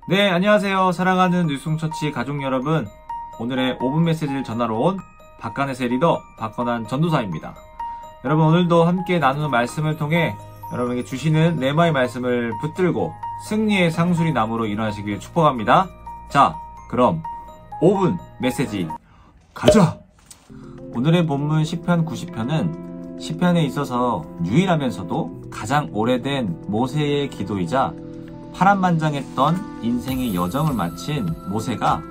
네, 안녕하세요. 사랑하는 뉴스홍처치 가족 여러분. 오늘의 5분 메시지를 전하러 온 박간의세 리더 박건한 전도사입니다. 여러분, 오늘도 함께 나누는 말씀을 통해 여러분에게 주시는 레마의 말씀을 붙들고 승리의 상수리 나무로 일어나시길 축복합니다. 자, 그럼 5분 메시지 가자! 오늘의 본문 시편 90편은 시편에 있어서 유일하면서도 가장 오래된 모세의 기도이자 파란만장했던 인생의 여정을 마친 모세가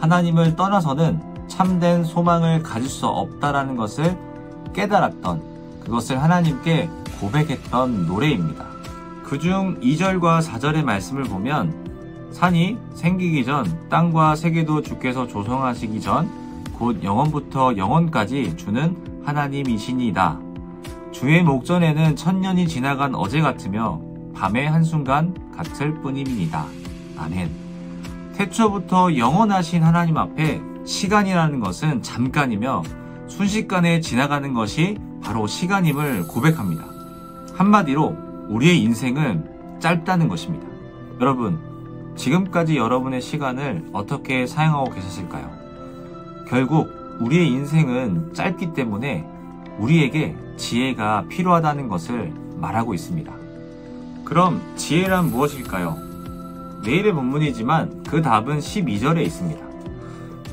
하나님을 떠나서는 참된 소망을 가질 수 없다라는 것을 깨달았던, 그것을 하나님께 고백했던 노래입니다. 그중 2절과 4절의 말씀을 보면 산이 생기기 전 땅과 세계도 주께서 조성하시기 전 곧 영원부터 영원까지 주는 하나님이시니이다. 주의 목전에는 천년이 지나간 어제 같으며 밤의 한순간 같을 뿐입니다. 아멘. 태초부터 영원하신 하나님 앞에 시간이라는 것은 잠깐이며 순식간에 지나가는 것이 바로 시간임을 고백합니다. 한마디로 우리의 인생은 짧다는 것입니다. 여러분, 지금까지 여러분의 시간을 어떻게 사용하고 계셨을까요? 결국 우리의 인생은 짧기 때문에 우리에게 지혜가 필요하다는 것을 말하고 있습니다. 그럼 지혜란 무엇일까요? 내일의 본문이지만 그 답은 12절에 있습니다.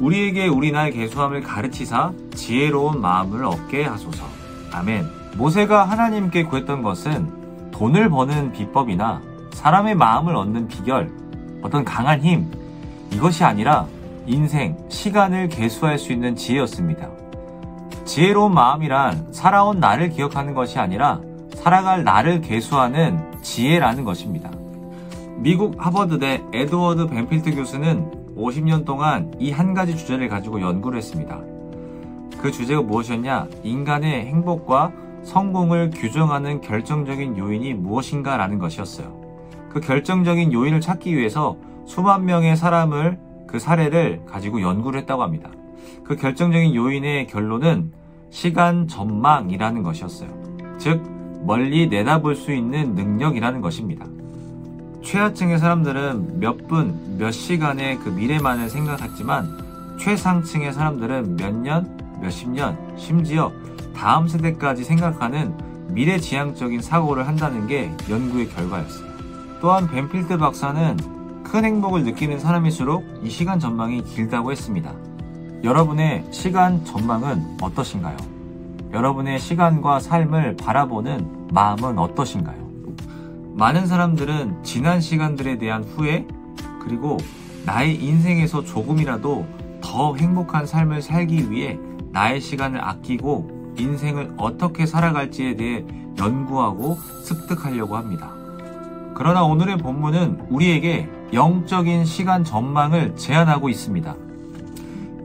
우리에게 우리 날 계수함을 가르치사 지혜로운 마음을 얻게 하소서. 아멘. 모세가 하나님께 구했던 것은 돈을 버는 비법이나 사람의 마음을 얻는 비결, 어떤 강한 힘, 이것이 아니라 인생, 시간을 계수할 수 있는 지혜였습니다. 지혜로운 마음이란 살아온 나를 기억하는 것이 아니라 살아갈 나를 계수하는 지혜라는 것입니다. 미국 하버드대 에드워드 벤필트 교수는 50년 동안 이 한 가지 주제를 가지고 연구를 했습니다. 그 주제가 무엇이었냐? 인간의 행복과 성공을 규정하는 결정적인 요인이 무엇인가 라는 것이었어요. 그 결정적인 요인을 찾기 위해서 수만 명의 그 사례를 가지고 연구를 했다고 합니다. 그 결정적인 요인의 결론은 시간 전망이라는 것이었어요. 즉, 멀리 내다볼 수 있는 능력이라는 것입니다. 최하층의 사람들은 몇 분, 몇 시간의 그 미래만을 생각했지만 최상층의 사람들은 몇 년, 몇십 년, 심지어 다음 세대까지 생각하는 미래지향적인 사고를 한다는 게 연구의 결과였어요. 또한 벤필드 박사는 큰 행복을 느끼는 사람일수록 이 시간 전망이 길다고 했습니다. 여러분의 시간 전망은 어떠신가요? 여러분의 시간과 삶을 바라보는 마음은 어떠신가요? 많은 사람들은 지난 시간들에 대한 후회, 그리고 나의 인생에서 조금이라도 더 행복한 삶을 살기 위해 나의 시간을 아끼고 인생을 어떻게 살아갈지에 대해 연구하고 습득하려고 합니다. 그러나 오늘의 본문은 우리에게 영적인 시간 전망을 제안하고 있습니다.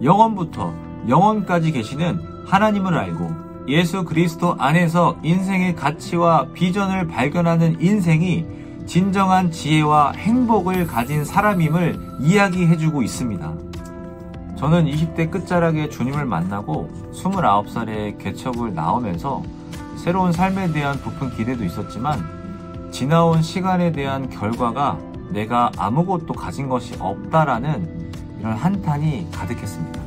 영원부터 영원까지 계시는 하나님을 알고 예수 그리스도 안에서 인생의 가치와 비전을 발견하는 인생이 진정한 지혜와 행복을 가진 사람임을 이야기해주고 있습니다. 저는 20대 끝자락에 주님을 만나고 29살에 개척을 나오면서 새로운 삶에 대한 부푼 기대도 있었지만 지나온 시간에 대한 결과가 내가 아무것도 가진 것이 없다라는 이런 한탄이 가득했습니다.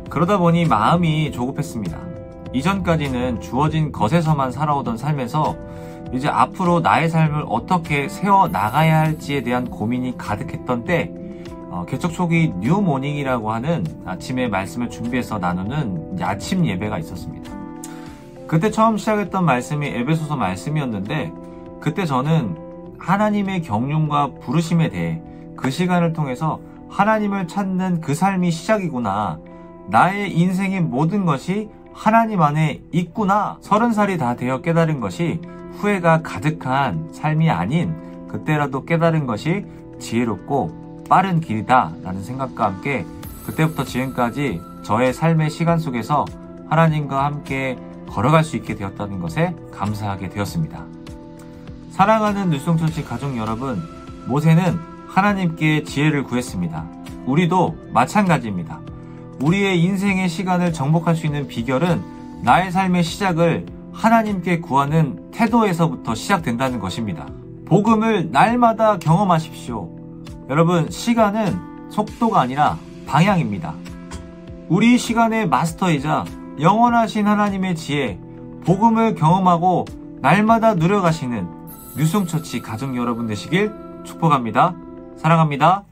그러다 보니 마음이 조급했습니다. 이전까지는 주어진 것에서만 살아오던 삶에서 이제 앞으로 나의 삶을 어떻게 세워나가야 할지에 대한 고민이 가득했던 때 개척 초기 뉴모닝이라고 하는 아침에 말씀을 준비해서 나누는 아침 예배가 있었습니다. 그때 처음 시작했던 말씀이 에베소서 말씀이었는데 그때 저는 하나님의 경륜과 부르심에 대해 그 시간을 통해서 하나님을 찾는 그 삶이 시작이구나, 나의 인생의 모든 것이 하나님 안에 있구나, 30살이 다 되어 깨달은 것이 후회가 가득한 삶이 아닌 그때라도 깨달은 것이 지혜롭고 빠른 길이다 라는 생각과 함께 그때부터 지금까지 저의 삶의 시간 속에서 하나님과 함께 걸어갈 수 있게 되었다는 것에 감사하게 되었습니다. 사랑하는 뉴스홍처치 가족 여러분, 모세는 하나님께 지혜를 구했습니다. 우리도 마찬가지입니다. 우리의 인생의 시간을 정복할 수 있는 비결은 나의 삶의 시작을 하나님께 구하는 태도에서부터 시작된다는 것입니다. 복음을 날마다 경험하십시오. 여러분, 시간은 속도가 아니라 방향입니다. 우리 시간의 마스터이자 영원하신 하나님의 지혜, 복음을 경험하고 날마다 누려가시는 뉴송처치 가족 여러분 되시길 축복합니다. 사랑합니다.